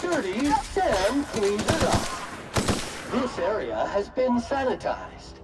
dirty, Sam cleans it up. This area has been sanitized.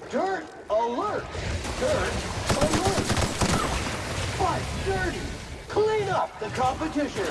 Dirt alert! Dirt alert! But dirty! Clean up the competition!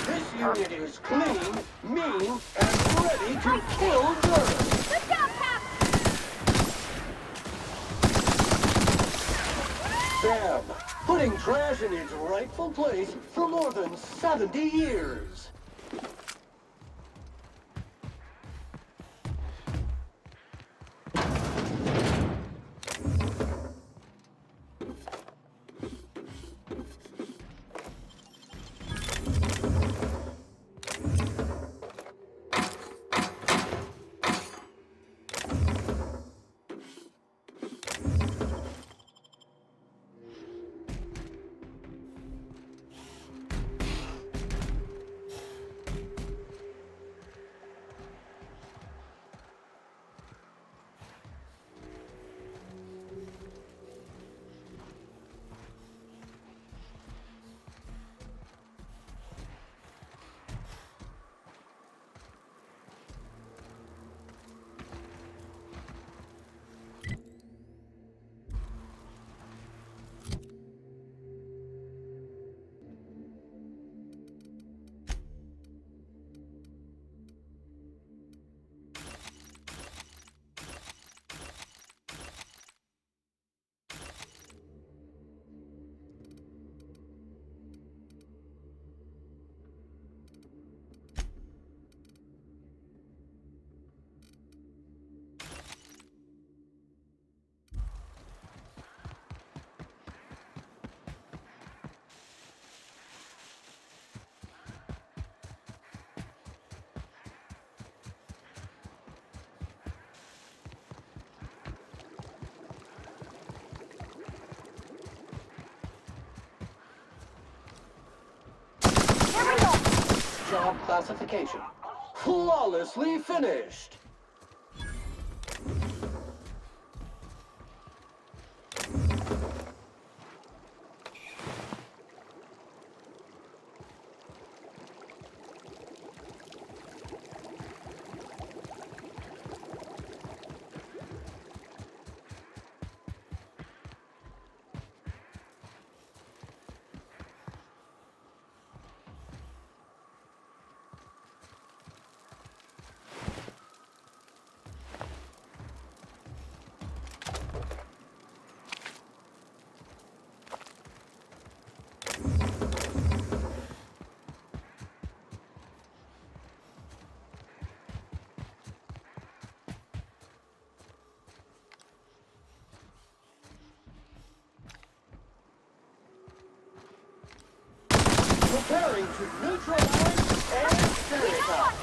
This unit is clean, mean, and ready to kill dirt. Good job, Cap! Sam, putting trash in its rightful place for more than 70 years. job classification. Flawlessly finished. Preparing to neutralize and stereotype.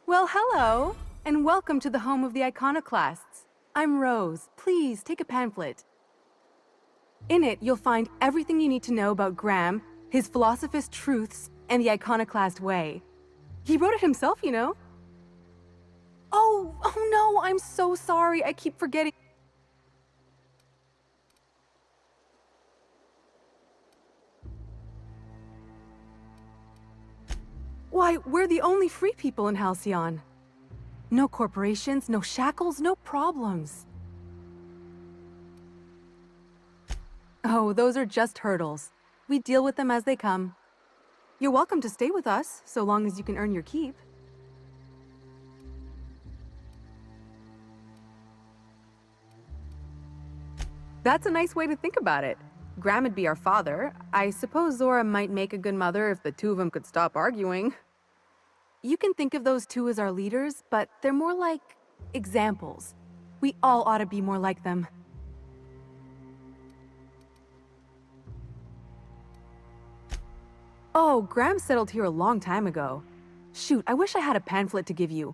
Well, hello, and welcome to the home of the Iconoclasts. I'm Rose. Please take a pamphlet. In it, you'll find everything you need to know about Graham, his Philosophist truths, and the Iconoclast way. He wrote it himself, you know. Oh no, I'm so sorry. I keep forgetting. Why, we're the only free people in Halcyon. No corporations, no shackles, no problems. Oh, those are just hurdles. We deal with them as they come. You're welcome to stay with us, so long as you can earn your keep. That's a nice way to think about it. Graham would be our father. I suppose Zora might make a good mother if the two of them could stop arguing. You can think of those two as our leaders, but they're more like examples. We all ought to be more like them. Oh, Graham settled here a long time ago. Shoot, I wish I had a pamphlet to give you.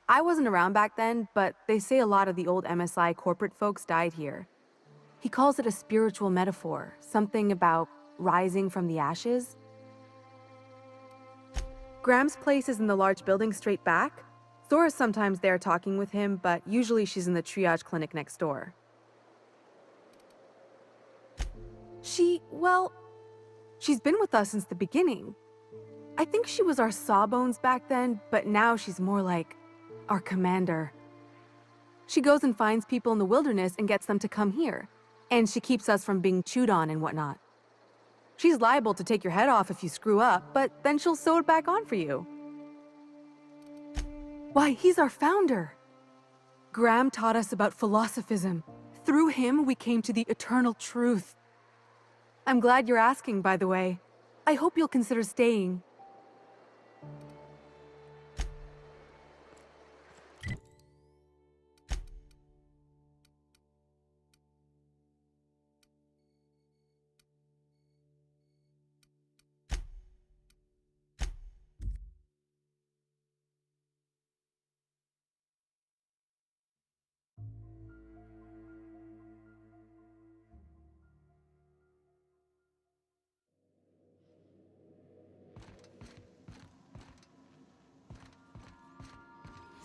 I wasn't around back then, but they say a lot of the old MSI corporate folks died here. He calls it a spiritual metaphor, something about rising from the ashes. Graham's place is in the large building straight back. Zora's sometimes there talking with him, but usually she's in the triage clinic next door. Well, she's been with us since the beginning. I think she was our sawbones back then, but now she's more like our commander. She goes and finds people in the wilderness and gets them to come here. And she keeps us from being chewed on and whatnot. She's liable to take your head off if you screw up, but then she'll sew it back on for you. Why, he's our founder. Graham taught us about philosophism. Through him, we came to the eternal truth. I'm glad you're asking, by the way. I hope you'll consider staying.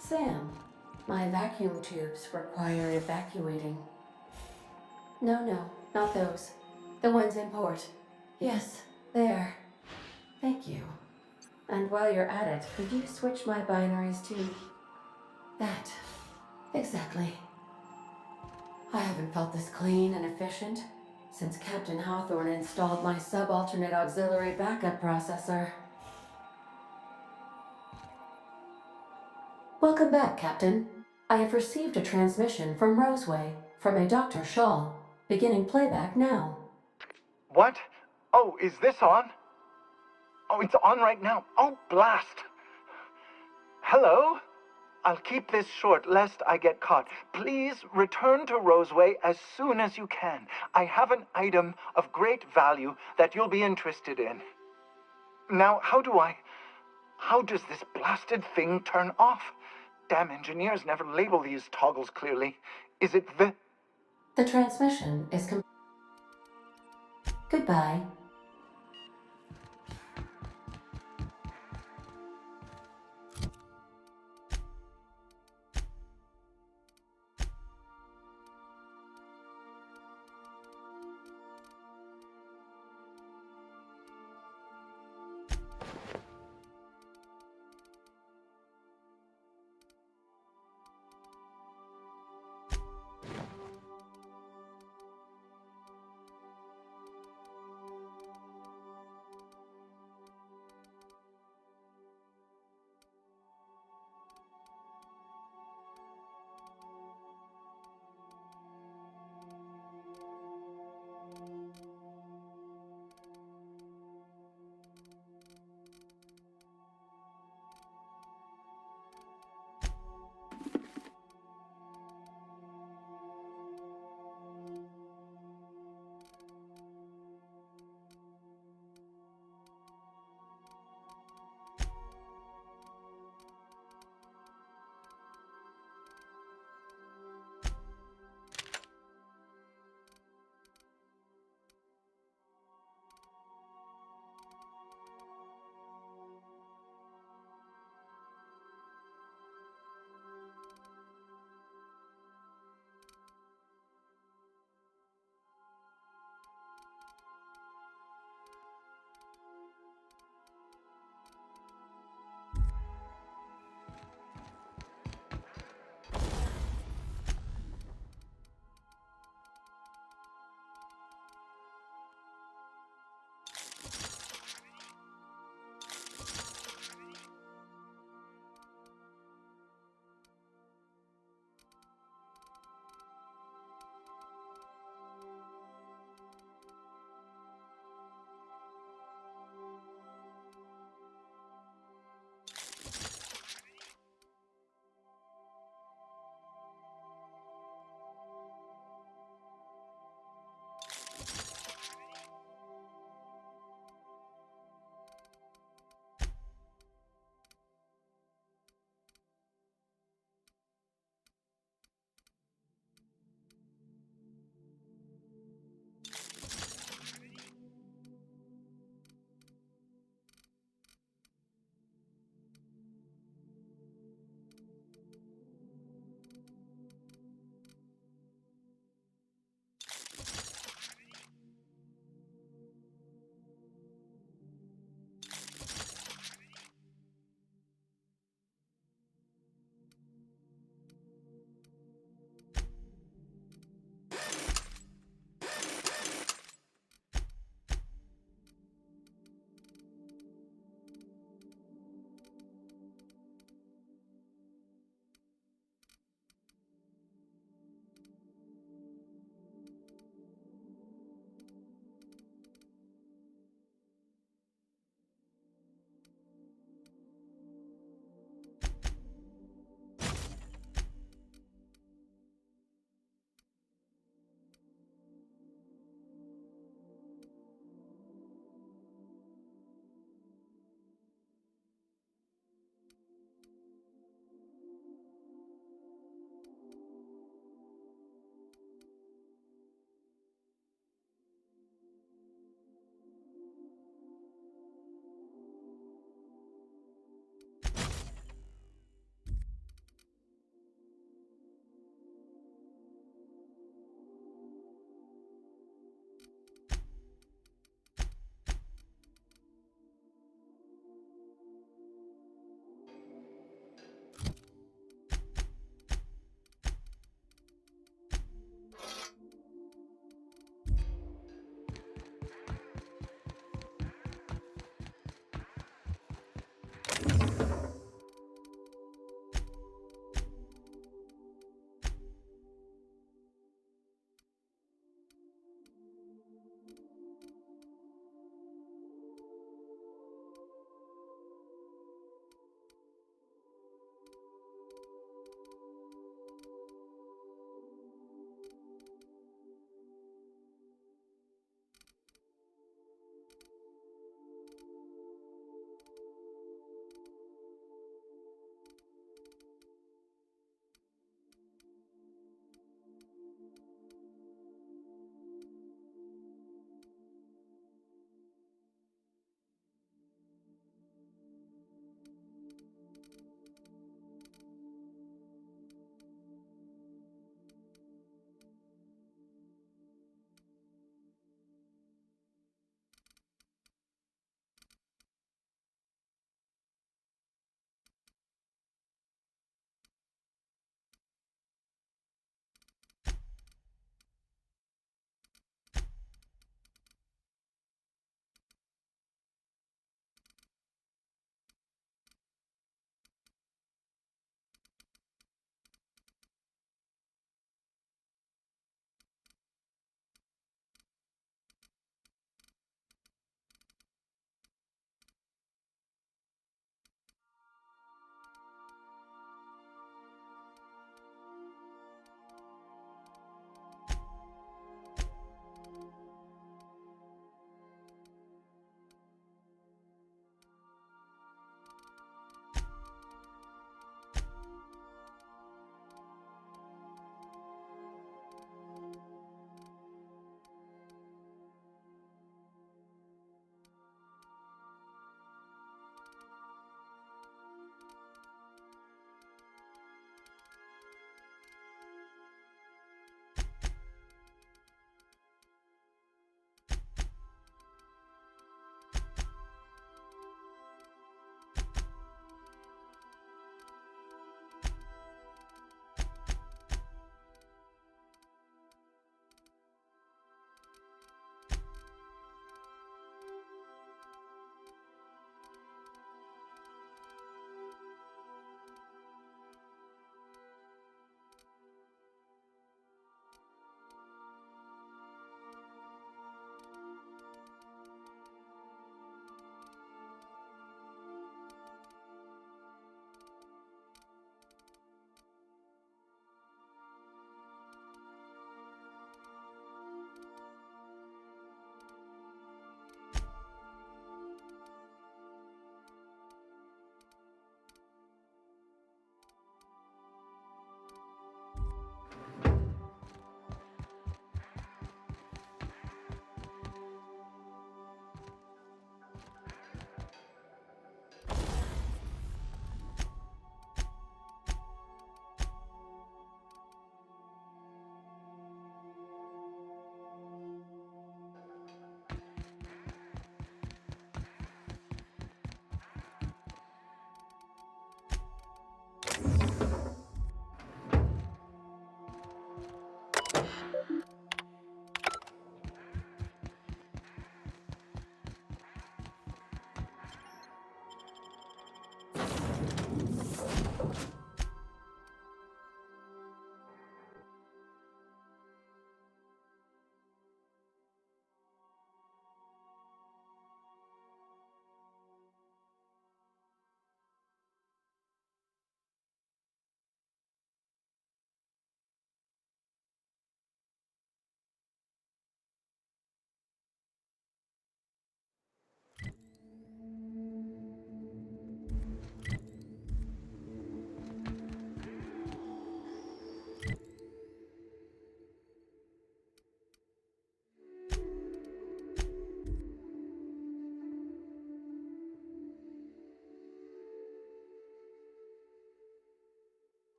Sam, my vacuum tubes require evacuating. No, not those. The ones in port. Yes, there. Thank you. And while you're at it, could you switch my binaries to that? Exactly. I haven't felt this clean and efficient since Captain Hawthorne installed my subalternate auxiliary backup processor. Welcome back, Captain. I have received a transmission from Roseway, from a Dr. Shaw. Beginning playback now. What? Oh, is this on? Oh, it's on right now. Oh, blast. Hello? I'll keep this short lest I get caught. Please return to Roseway as soon as you can. I have an item of great value that you'll be interested in. Now, how does this blasted thing turn off? Damn engineers never label these toggles clearly. Is it the... The transmission is Goodbye.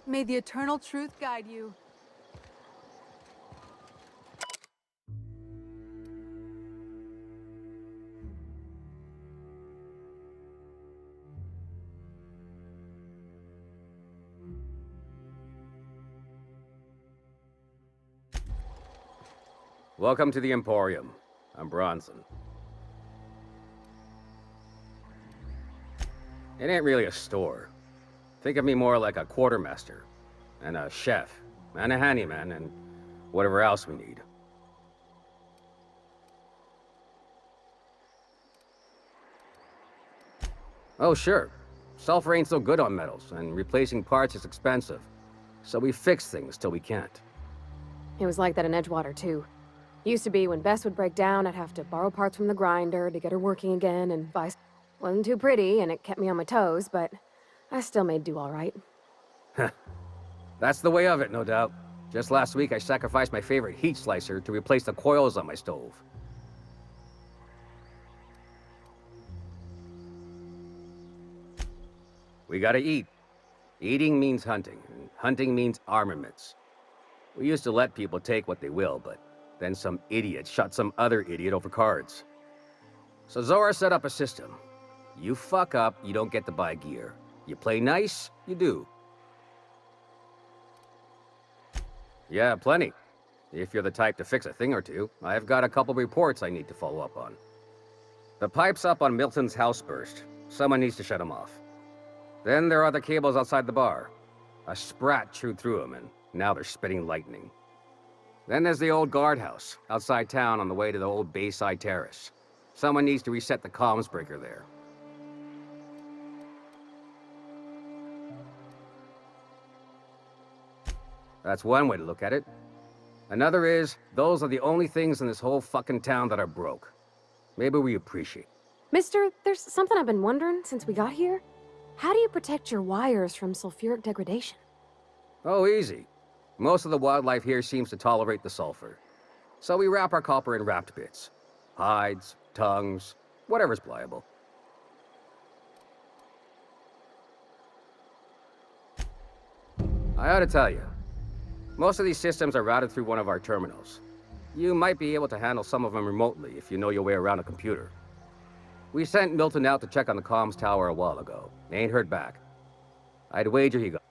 May the eternal truth guide you. Welcome to the Emporium. I'm Bronson. It ain't really a store. Think of me more like a quartermaster, and a chef, and a handyman, and whatever else we need. Oh, sure. Sulfur ain't so good on metals, and replacing parts is expensive. So we fix things till we can't. It was like that in Edgewater, too. Used to be when Bess would break down, I'd have to borrow parts from the grinder to get her working again, and vice. Wasn't too pretty, and it kept me on my toes, but I still made do all right. That's the way of it, no doubt. Just last week, I sacrificed my favorite heat slicer to replace the coils on my stove. We gotta eat. Eating means hunting, and hunting means armaments. We used to let people take what they will, but then some idiot shot some other idiot over cards. So Zora set up a system. You fuck up, you don't get to buy gear. You play nice, you do. Yeah, plenty. If you're the type to fix a thing or two, I've got a couple reports I need to follow up on. The pipes up on Milton's house burst. Someone needs to shut them off. Then there are the cables outside the bar. A sprat chewed through them, and now they're spitting lightning. Then there's the old guardhouse, outside town on the way to the old Bayside Terrace. Someone needs to reset the comms breaker there. That's one way to look at it. Another is, those are the only things in this whole fucking town that are broke. Maybe we appreciate. Mister, there's something I've been wondering since we got here. How do you protect your wires from sulfuric degradation? Oh, easy. Most of the wildlife here seems to tolerate the sulfur. So we wrap our copper in wrapped bits. Hides, tongues, whatever's pliable. I ought to tell you, most of these systems are routed through one of our terminals. You might be able to handle some of them remotely if you know your way around a computer. We sent Milton out to check on the comms tower a while ago. Ain't heard back. I'd wager he got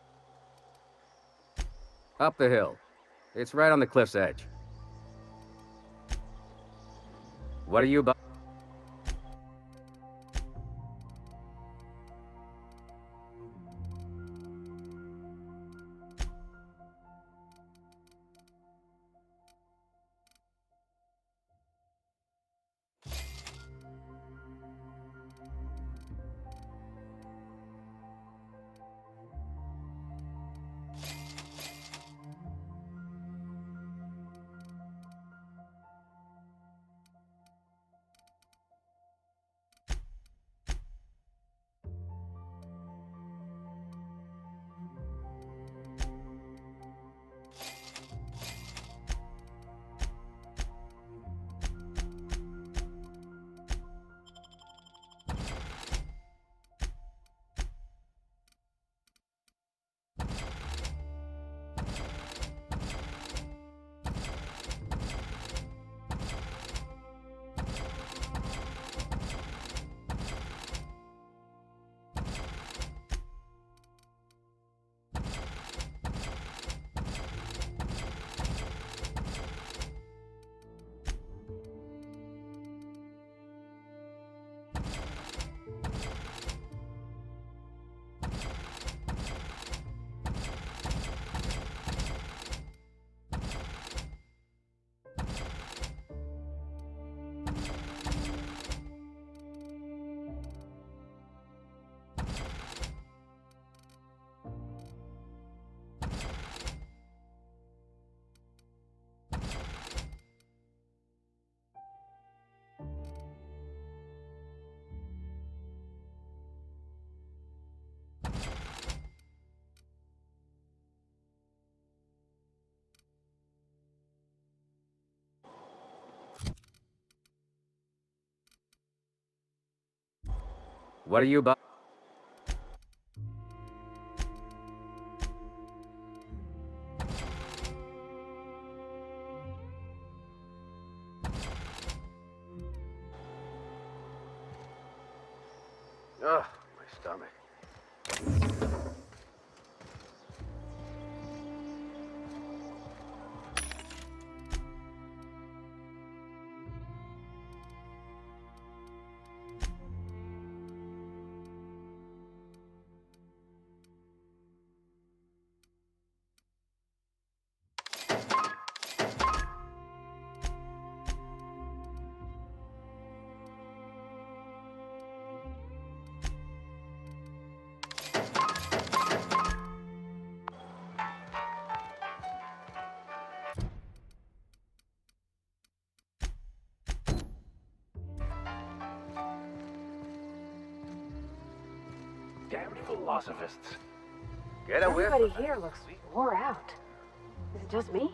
up the hill. It's right on the cliff's edge. What are you about? What are you about? Ugh, my stomach. Damned philosophists. Get a whiff. Everybody here looks wore out. Is it just me?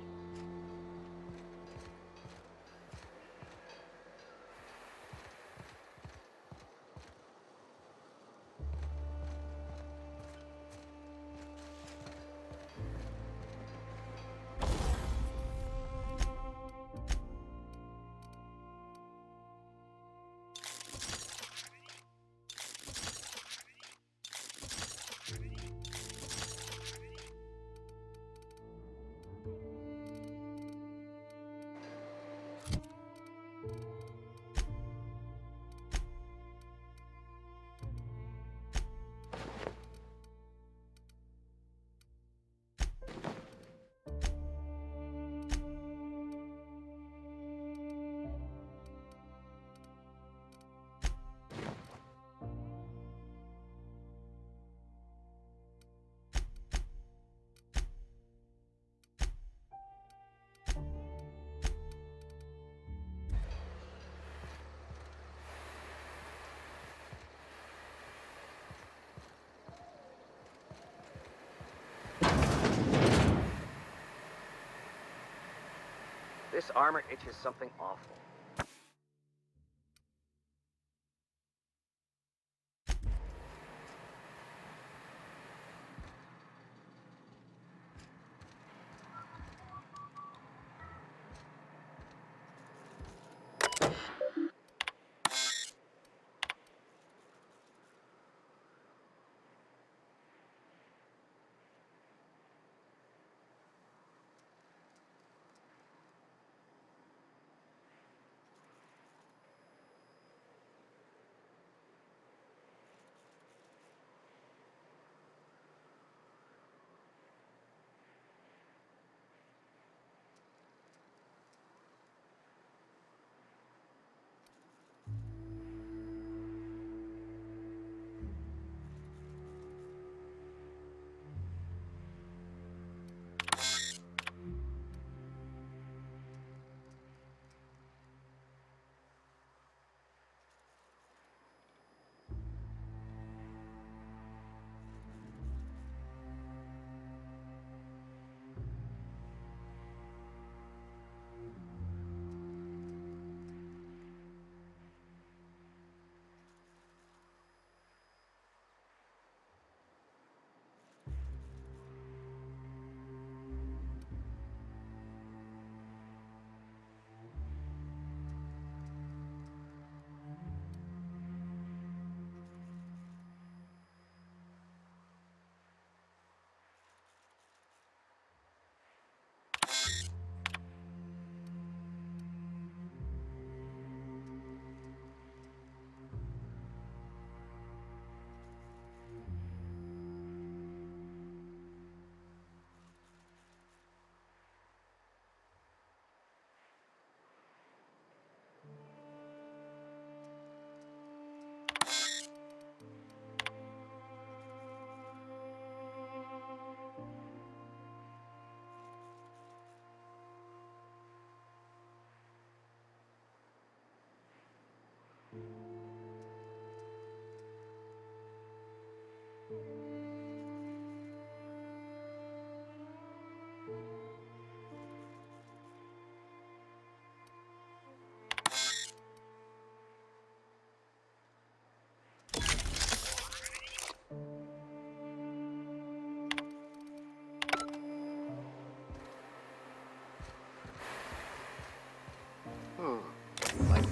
This armor itches something awful.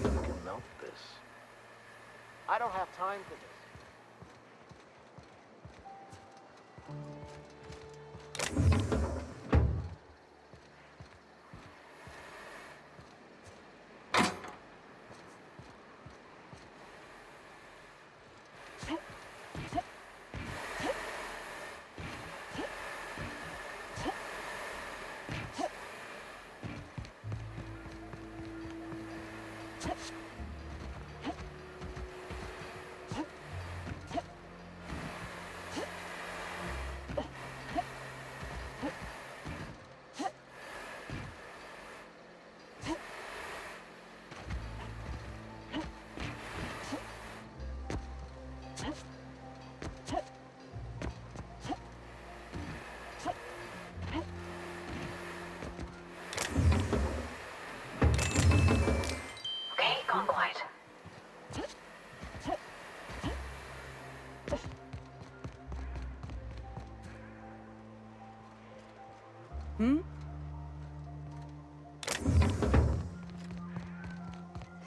we can melt this. I don't have time for this. Okay, gone quiet. Hmm?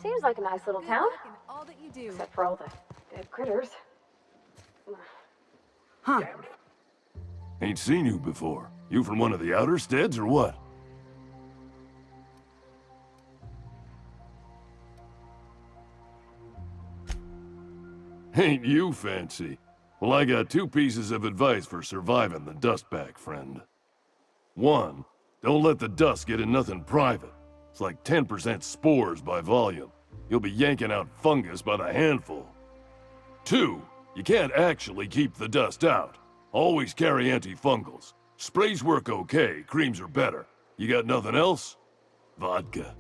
Seems like a nice little Good town, luck in all that you do. except for all the dead critters. Huh. Ain't seen you before. You from one of the outer steads or what? Ain't you fancy? Well, I got 2 pieces of advice for surviving the dustbag, friend. 1, don't let the dust get in nothing private. It's like 10% spores by volume. You'll be yanking out fungus by the handful. 2, you can't actually keep the dust out. Always carry antifungals. Sprays work okay, creams are better. You got nothing else? Vodka.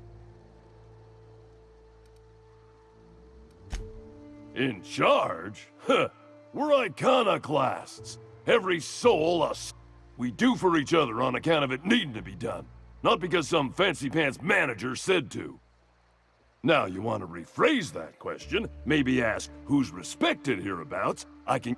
In charge? Huh. We're iconoclasts. Every soul we do for each other on account of it needing to be done. Not because some fancy-pants manager said to. Now, you want to rephrase that question, maybe ask who's respected hereabouts, I can...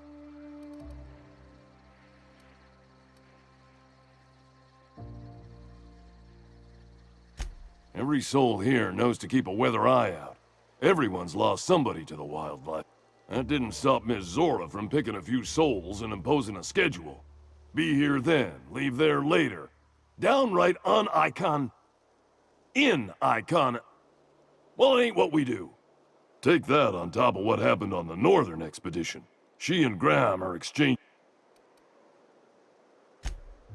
Every soul here knows to keep a weather eye out. Everyone's lost somebody to the wildlife. That didn't stop Miss Zora from picking a few souls and imposing a schedule. Be here then, leave there later. Downright in icon... Well, it ain't what we do. Take that on top of what happened on the Northern expedition. She and Graham are exchanging...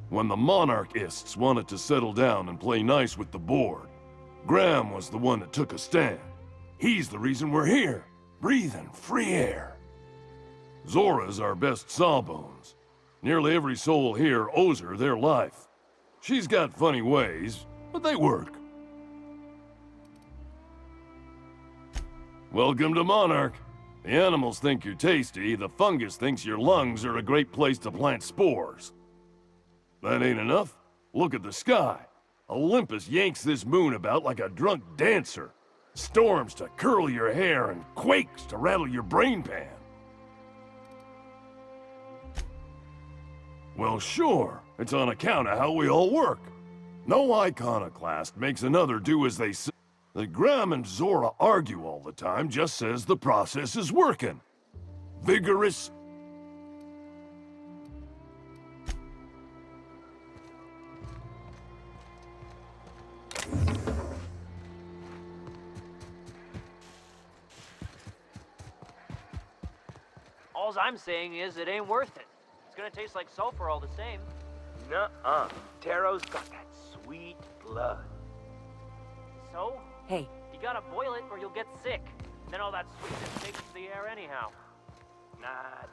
When the monarchists wanted to settle down and play nice with the board, Graham was the one that took a stand. He's the reason we're here, breathing free air. Zora's our best sawbones. Nearly every soul here owes her their life. She's got funny ways, but they work. Welcome to Monarch. The animals think you're tasty, the fungus thinks your lungs are a great place to plant spores. That ain't enough? Look at the sky. Olympus yanks this moon about like a drunk dancer. Storms to curl your hair and quakes to rattle your brain pan. Well, sure. It's on account of how we all work. No iconoclast makes another do as they say. That Graham and Zora argue all the time just says the process is working. Vigorous... Alls I'm saying is it ain't worth it. It's gonna taste like sulfur all the same. Nuh-uh. Taro's got that sweet blood. So? Hey, You gotta boil it or you'll get sick. Then all that sweetness takes the air anyhow. Nah,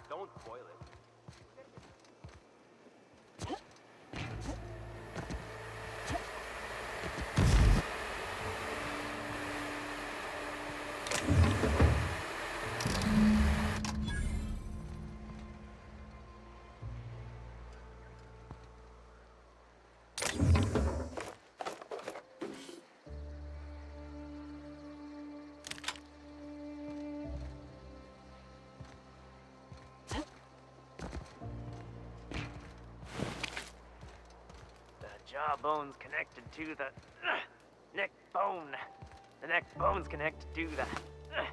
don't boil it. The jawbone's connected to the neck bone. The neck bones connect to do that. Ugh.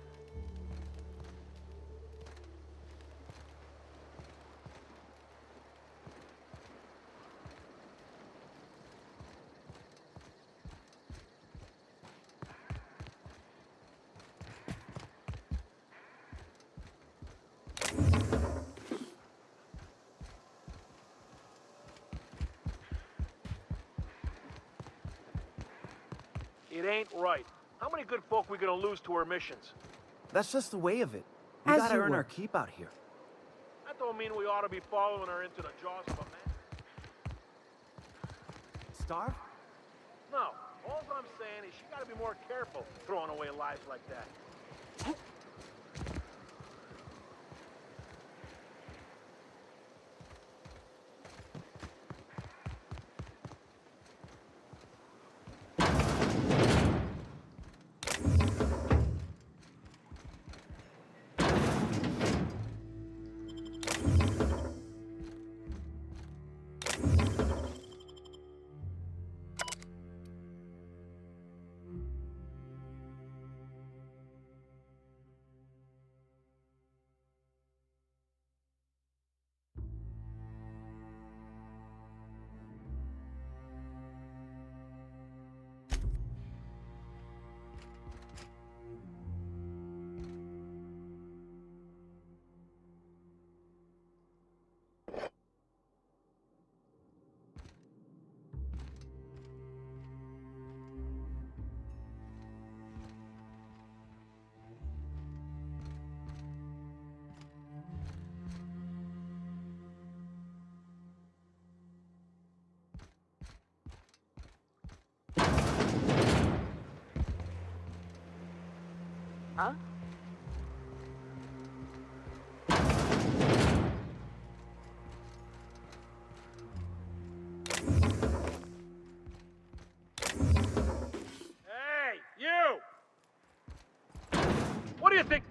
It ain't right. How many good folk we gonna lose to our missions? That's just the way of it. We As gotta you earn our were. keep out here. That don't mean we ought to be following her into the jaws of a man. Starve? No. All I'm saying is she gotta be more careful throwing away lives like that. Huh? Hey, you! What do you think?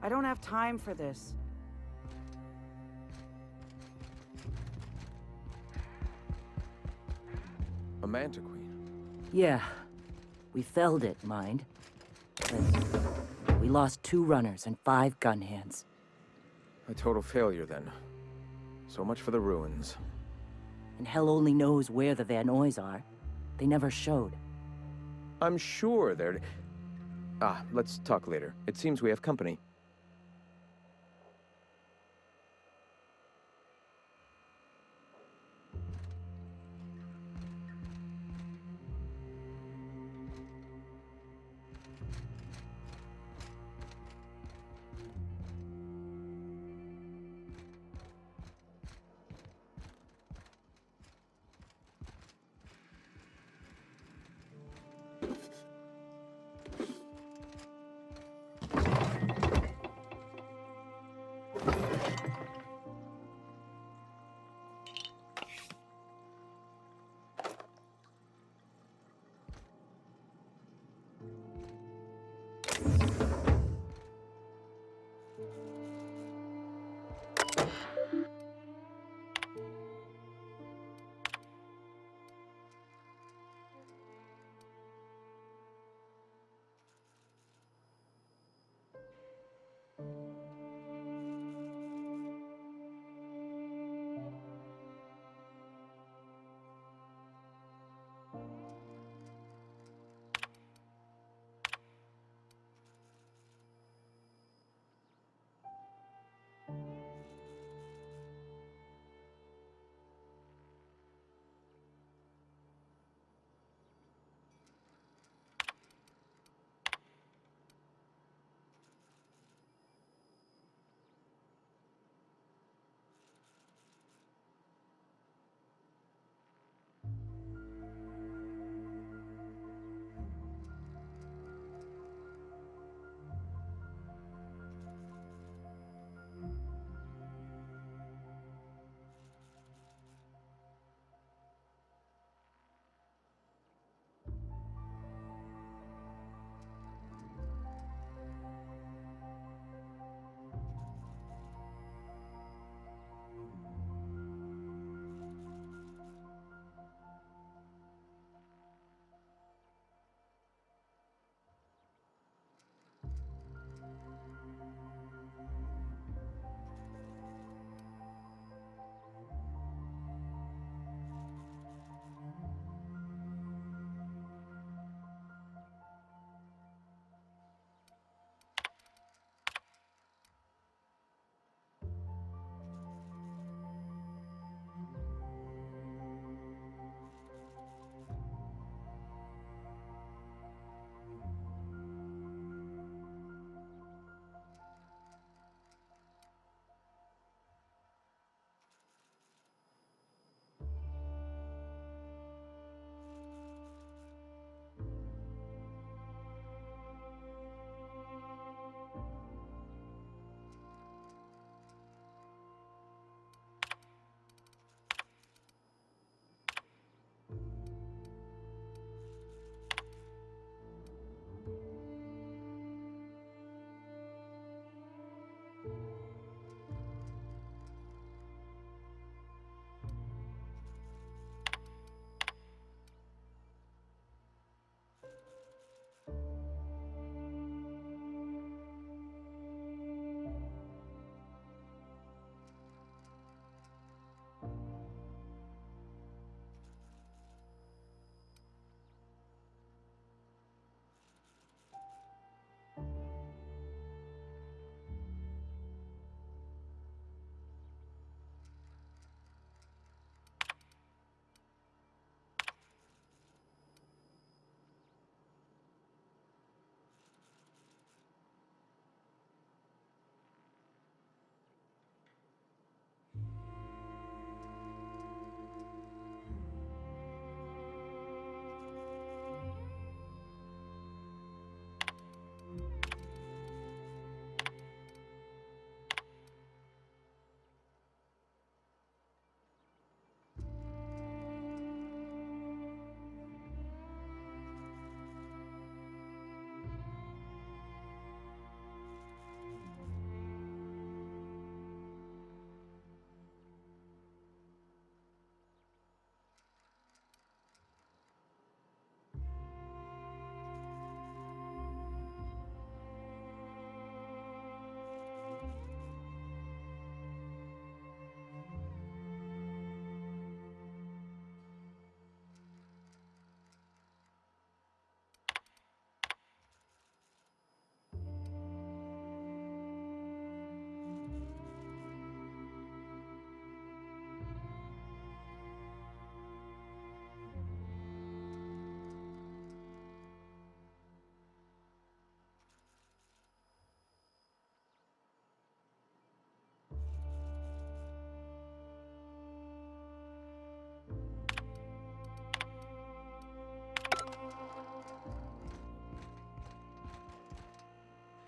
I don't have time for this. A Manta Queen. Yeah. We felled it, mind. But we lost 2 runners and 5 gun hands. A total failure, then. So much for the ruins. And hell only knows where the Van Nuys are. They never showed. I'm sure they're... Ah, let's talk later. It seems we have company.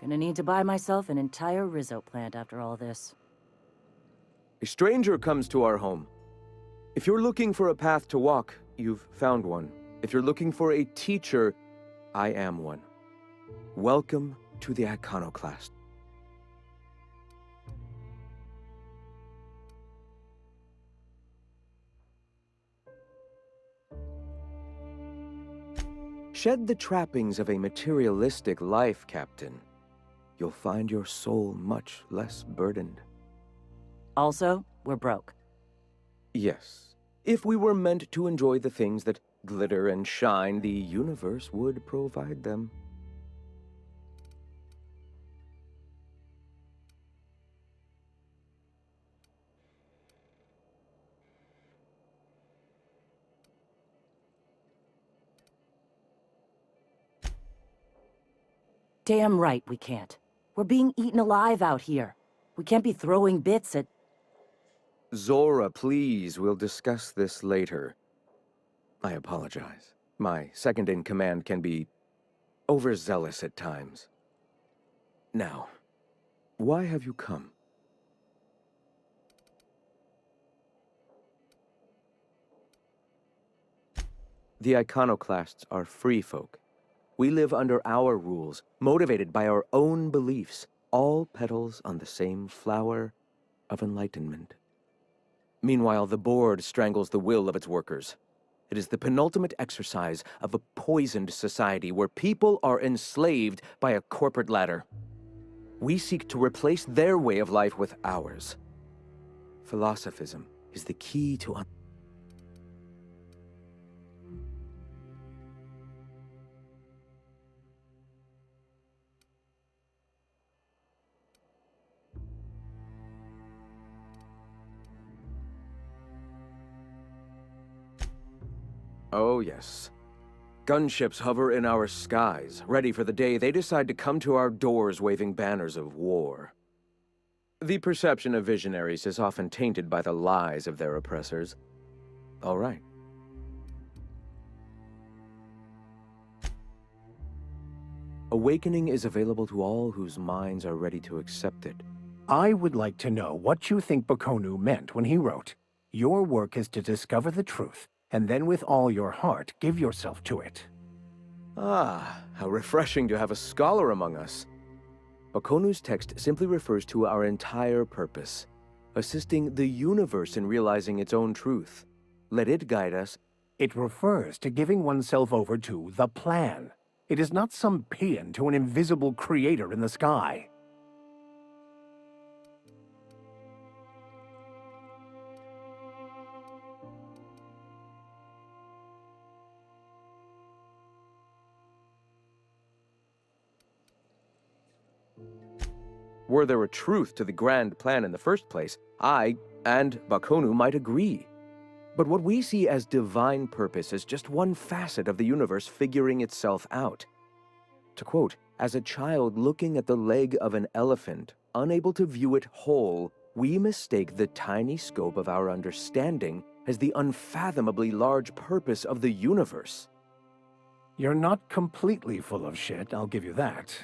Gonna need to buy myself an entire Rizzo plant after all this. A stranger comes to our home. If you're looking for a path to walk, you've found one. If you're looking for a teacher, I am one. Welcome to the Iconoclast. Shed the trappings of a materialistic life, Captain. You'll find your soul much less burdened. Also, we're broke. Yes. If we were meant to enjoy the things that glitter and shine, the universe would provide them. Damn right we can't. We're being eaten alive out here. We can't be throwing bits at... Zora, please, we'll discuss this later. I apologize. My second-in-command can be overzealous at times. Now, why have you come? The Iconoclasts are free folk. We live under our rules, motivated by our own beliefs, all petals on the same flower of enlightenment. Meanwhile, the board strangles the will of its workers. It is the penultimate exercise of a poisoned society where people are enslaved by a corporate ladder. We seek to replace their way of life with ours. Philosophism is the key to... Oh, yes. Gunships hover in our skies, ready for the day they decide to come to our doors waving banners of war. The perception of visionaries is often tainted by the lies of their oppressors. All right. Awakening is available to all whose minds are ready to accept it. I would like to know what you think Bakonu meant when he wrote, "Your work is to discover the truth, and then with all your heart give yourself to it." Ah, how refreshing to have a scholar among us. Bakonu's text simply refers to our entire purpose, assisting the universe in realizing its own truth. Let it guide us. It refers to giving oneself over to the plan. It is not some paean to an invisible creator in the sky. Were there a truth to the grand plan in the first place, I and Bakonu might agree. But what we see as divine purpose is just one facet of the universe figuring itself out. To quote, "As a child looking at the leg of an elephant, unable to view it whole, we mistake the tiny scope of our understanding as the unfathomably large purpose of the universe." You're not completely full of shit, I'll give you that.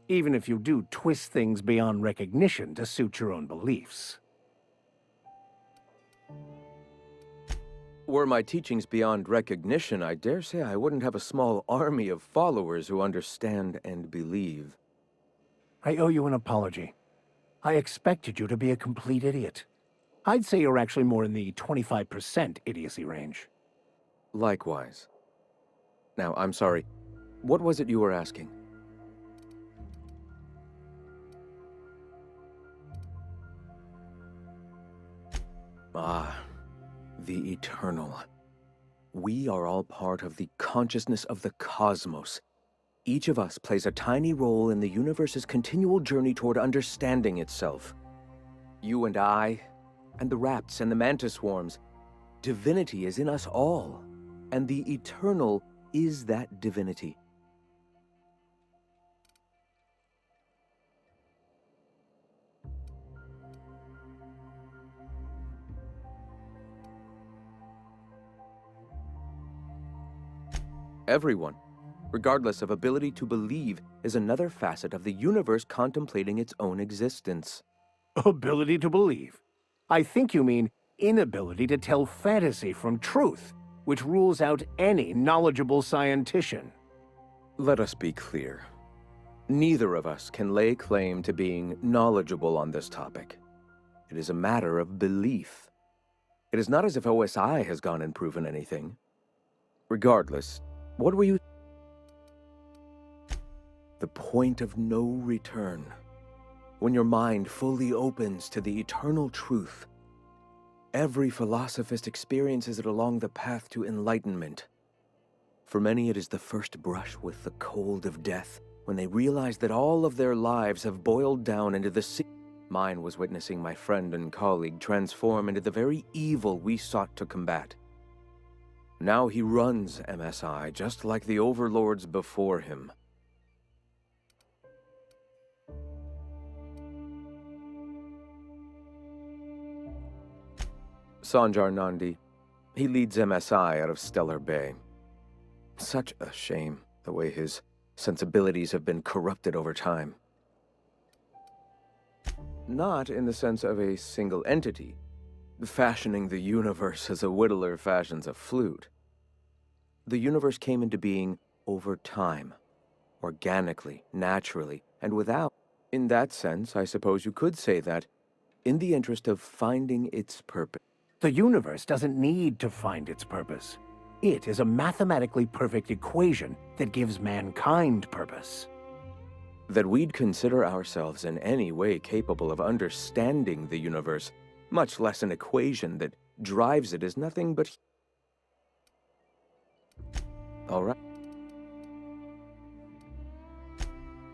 Even if you do twist things beyond recognition to suit your own beliefs. Were my teachings beyond recognition, I dare say I wouldn't have a small army of followers who understand and believe. I owe you an apology. I expected you to be a complete idiot. I'd say you're actually more in the 25% idiocy range. Likewise. Now, I'm sorry. What was it you were asking? Ah, the Eternal. We are all part of the consciousness of the cosmos. Each of us plays a tiny role in the universe's continual journey toward understanding itself. You and I, and the rats and the mantis swarms. Divinity is in us all, and the Eternal is that divinity. Everyone. regardless of ability to believe, is another facet of the universe contemplating its own existence. Ability to believe. I think you mean inability to tell fantasy from truth, which rules out any knowledgeable scientician. Let us be clear. Neither of us can lay claim to being knowledgeable on this topic. It is a matter of belief. It is not as if OSI has gone and proven anything. Regardless, what were you... The point of no return. When your mind fully opens to the eternal truth. Every philosophist experiences it along the path to enlightenment. For many, it is the first brush with the cold of death, when they realize that all of their lives have boiled down into the sea. Mine was witnessing my friend and colleague transform into the very evil we sought to combat. Now he runs MSI just like the overlords before him. Sanjar Nandi. He leads MSI out of Stellar Bay. Such a shame, the way his sensibilities have been corrupted over time. Not in the sense of a single entity, fashioning the universe as a whittler fashions a flute. The universe came into being over time, organically, naturally, and without. In that sense, I suppose you could say that, in the interest of finding its purpose. The universe doesn't need to find its purpose. It is a mathematically perfect equation that gives mankind purpose. That we'd consider ourselves in any way capable of understanding the universe, much less an equation that drives it, is nothing but... All right.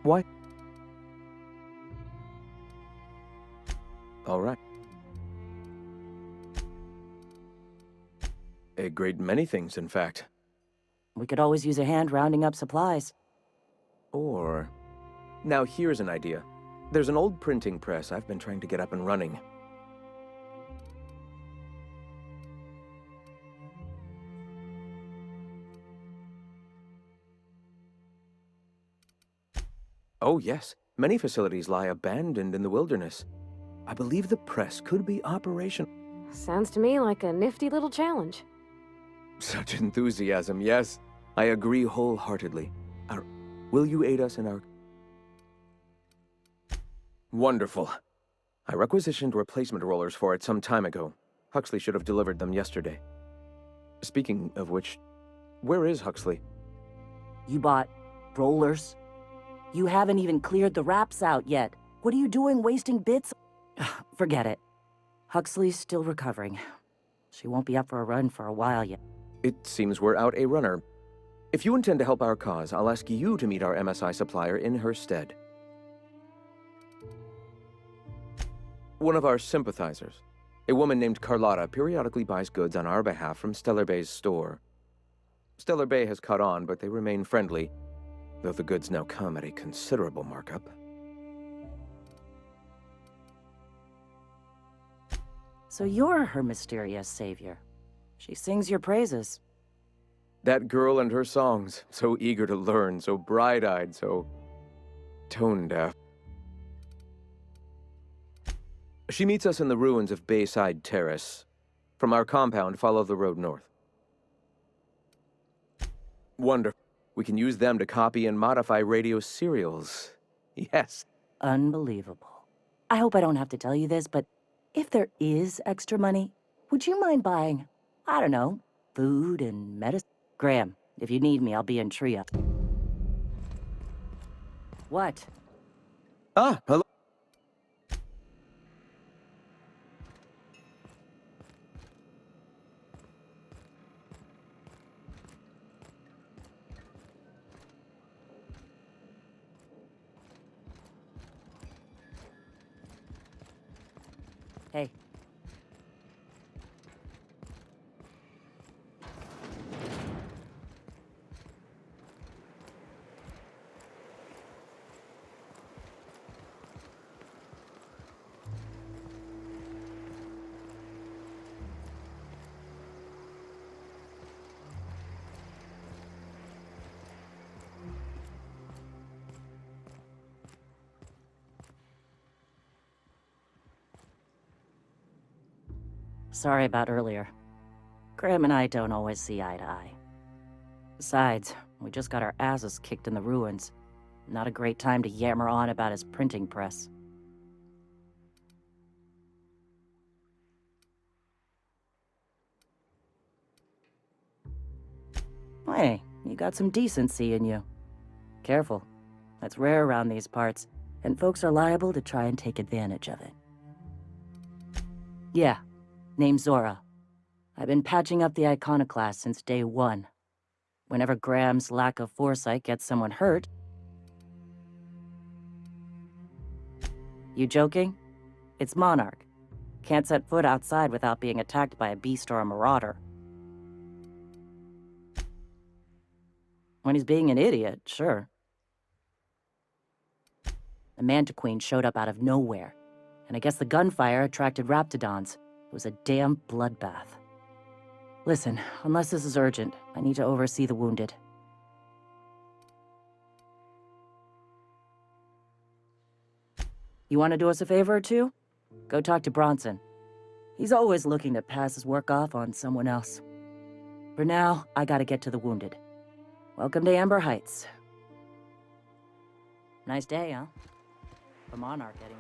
Why? All right. A great many things, in fact. We could always use a hand rounding up supplies. Or... Now here's an idea. There's an old printing press I've been trying to get up and running. Oh yes, many facilities lie abandoned in the wilderness. I believe the press could be operational. Sounds to me like a nifty little challenge. Such enthusiasm, yes. I agree wholeheartedly. Will you aid us in our... Wonderful. I requisitioned replacement rollers for it some time ago. Huxley should have delivered them yesterday. Speaking of which, where is Huxley? You bought rollers? You haven't even cleared the wraps out yet. What are you doing wasting bits? Forget it. Huxley's still recovering. She won't be up for a run for a while yet. It seems we're out a runner. If you intend to help our cause, I'll ask you to meet our MSI supplier in her stead. One of our sympathizers, a woman named Carlotta, periodically buys goods on our behalf from Stellar Bay's store. Stellar Bay has caught on, but they remain friendly, though the goods now come at a considerable markup. So you're her mysterious savior. She sings your praises. That girl and her songs, so eager to learn, so bright-eyed, so tone-deaf. She meets us in the ruins of Bayside Terrace. From our compound, follow the road north. Wonderful. We can use them to copy and modify radio serials. Yes. Unbelievable. I hope I don't have to tell you this, but if there is extra money, would you mind buying, I don't know, food and medicine? Graham, if you need me, I'll be in Tria. What? Ah, hello. Hey. Sorry about earlier. Graham and I don't always see eye to eye. Besides, we just got our asses kicked in the ruins. Not a great time to yammer on about his printing press. Hey, you got some decency in you. Careful. That's rare around these parts, and folks are liable to try and take advantage of it. Yeah, name's Zora. I've been patching up the Iconoclast since day one. Whenever Graham's lack of foresight gets someone hurt... You joking? It's Monarch. Can't set foot outside without being attacked by a beast or a marauder. When he's being an idiot, sure. The Mantiqueen showed up out of nowhere, and I guess the gunfire attracted Raptidons. It was a damn bloodbath. Listen, unless this is urgent, I need to oversee the wounded. You want to do us a favor or two? Go talk to Bronson. He's always looking to pass his work off on someone else. For now, I gotta get to the wounded. Welcome to Amber Heights. Nice day, huh? For Monarch, anyway.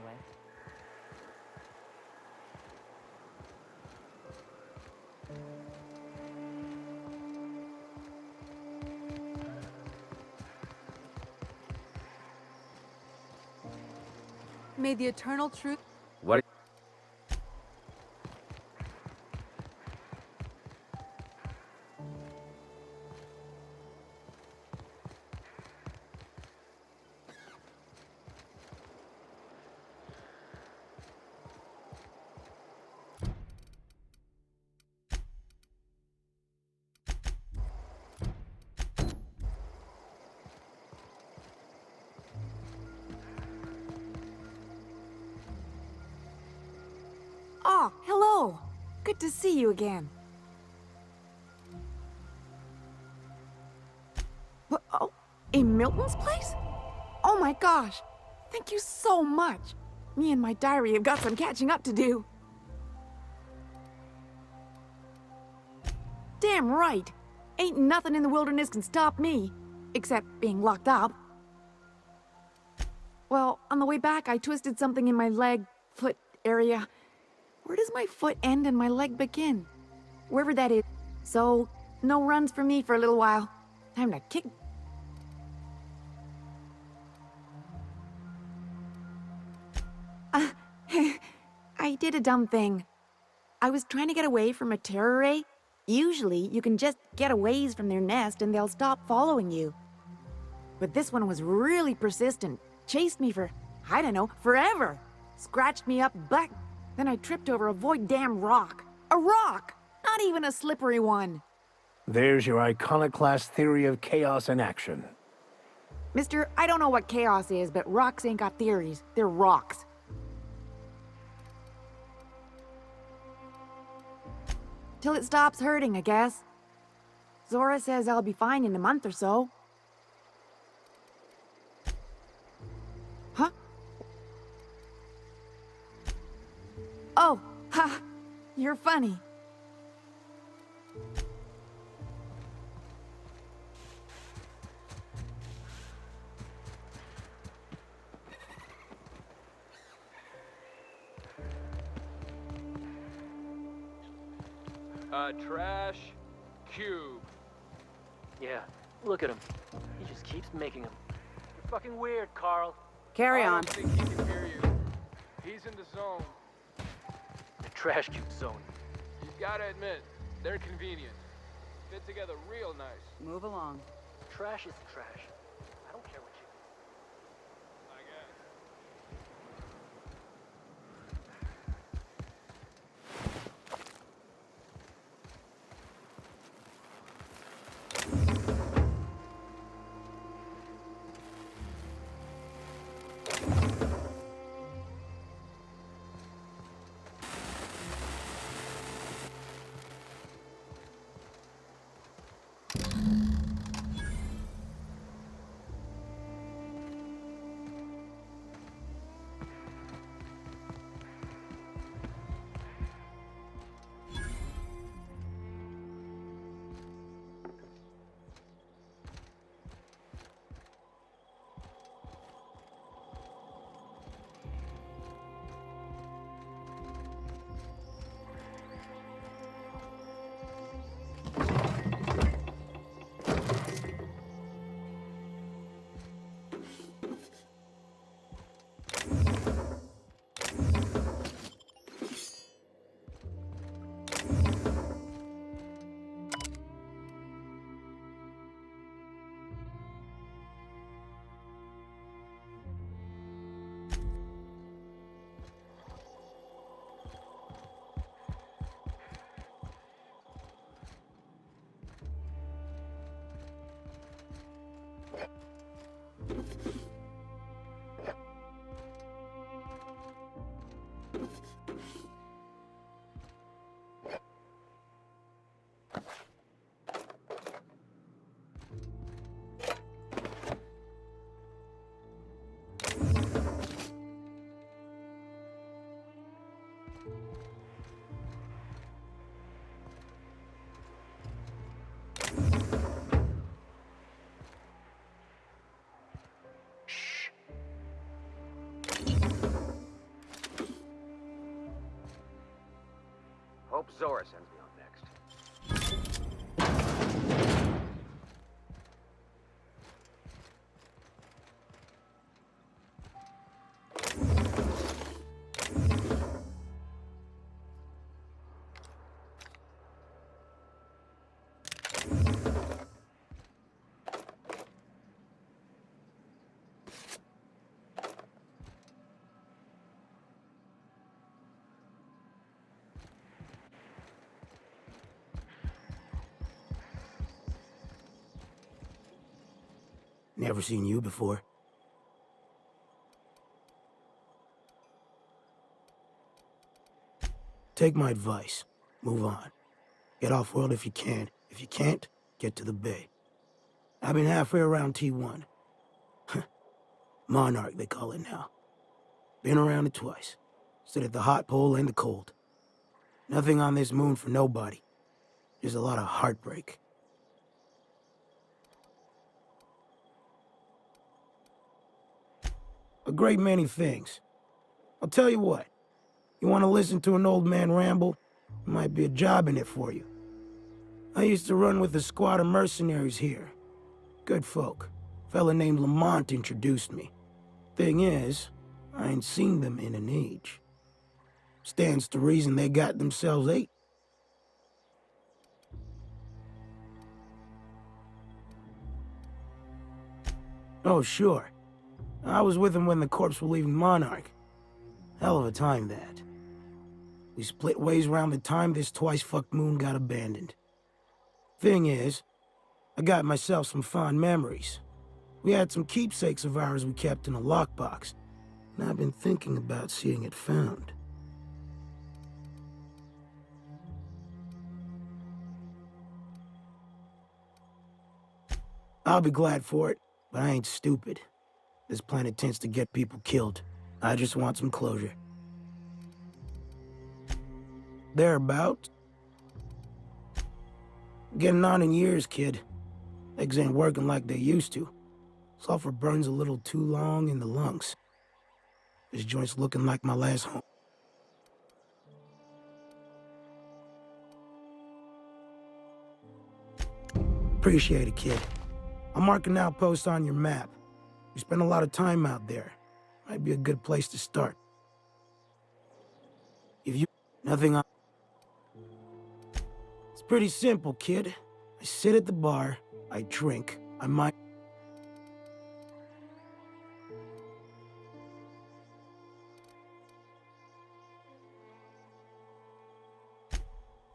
May the eternal truth... What? Oh, hello. Good to see you again. What, oh, in Milton's place? Oh my gosh. Thank you so much. Me and my diary have got some catching up to do. Damn right. Ain't nothing in the wilderness can stop me. Except being locked up. Well, on the way back, I twisted something in my leg, foot area. Where does my foot end and my leg begin? Wherever that is. So, no runs for me for a little while. Time to kick... I did a dumb thing. I was trying to get away from a terror ray. Usually, you can just get a ways from their nest and they'll stop following you. But this one was really persistent. Chased me for, I don't know, forever. Scratched me up back. Then I tripped over a void damn rock. A rock! Not even a slippery one. There's your iconoclast theory of chaos in action. Mister, I don't know what chaos is, but rocks ain't got theories. They're rocks. Till it stops hurting, I guess. Zora says I'll be fine in a month or so. Huh? Oh, ha! You're funny. Trash cube. Yeah, look at him. He just keeps making them. You're fucking weird, Carl. Carry on. I don't think he can hear you. He's in the zone. The trash cube zone. You gotta admit, they're convenient. Fit together real nice. Move along. Trash is trash. I don't care what you... I guess. Hope Zora sends me on next. Never seen you before. Take my advice. Move on. Get off-world if you can. If you can't, get to the bay. I've been halfway around T1. Monarch, they call it now. Been around it twice. Stood at the hot pole and the cold. Nothing on this moon for nobody. Just a lot of heartbreak. A great many things. I'll tell you what. You want to listen to an old man ramble? There might be a job in it for you. I used to run with a squad of mercenaries here. Good folk. Fella named Lamont introduced me. Thing is, I ain't seen them in an age. Stands to reason they got themselves ate. Oh, sure. I was with him when the corps were leaving Monarch. Hell of a time, that. We split ways around the time this twice-fucked moon got abandoned. Thing is, I got myself some fond memories. We had some keepsakes of ours we kept in a lockbox, and I've been thinking about seeing it found. I'll be glad for it, but I ain't stupid. This planet tends to get people killed. I just want some closure. Thereabout. Getting on in years, kid. Legs ain't working like they used to. Sulfur burns a little too long in the lungs. This joint's looking like my last home. Appreciate it, kid. I'll mark an outpost on your map. We spend a lot of time out there. Might be a good place to start. If you... nothing on... It's pretty simple, kid. I sit at the bar, I drink, I might...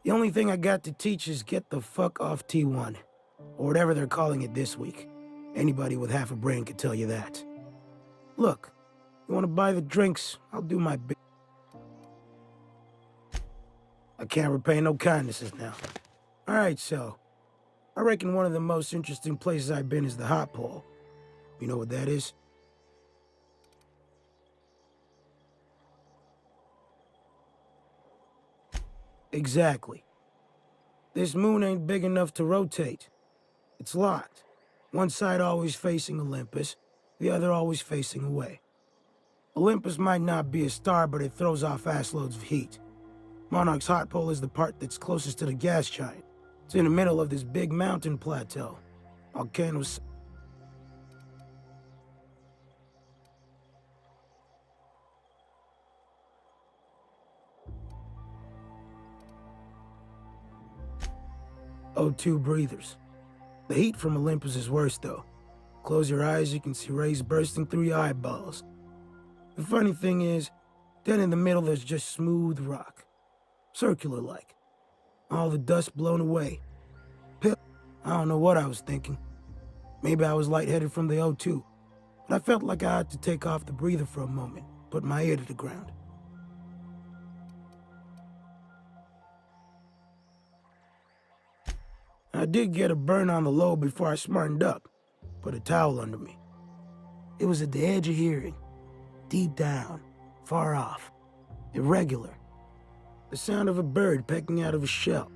The only thing I got to teach is get the fuck off T1. Or whatever they're calling it this week. Anybody with half a brain could tell you that. Look, you want to buy the drinks, I'll do my bit. I can't repay no kindnesses now. Alright, so. I reckon one of the most interesting places I've been is the Hot Pole. You know what that is? Exactly. This moon ain't big enough to rotate. It's locked. One side always facing Olympus, the other always facing away. Olympus might not be a star, but it throws off assloads of heat. Monarch's hot pole is the part that's closest to the gas giant. It's in the middle of this big mountain plateau. Volcanoes... O2 breathers. The heat from Olympus is worse, though. Close your eyes, you can see rays bursting through your eyeballs. The funny thing is, then in the middle there's just smooth rock. Circular-like. All the dust blown away. I don't know what I was thinking. Maybe I was lightheaded from the O2. but I felt like I had to take off the breather for a moment, put my ear to the ground. I did get a burn on the lobe before I smartened up, put a towel under me. It was at the edge of hearing, deep down, far off, irregular. The sound of a bird pecking out of a shell.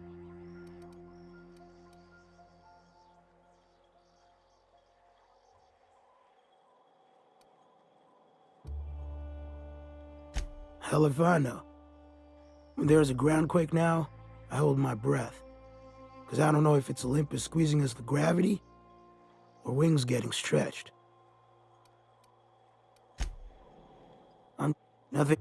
Hell if I know. When there's a groundquake now, I hold my breath. Because I don't know if it's Olympus squeezing us with gravity, or wings getting stretched. Nothing.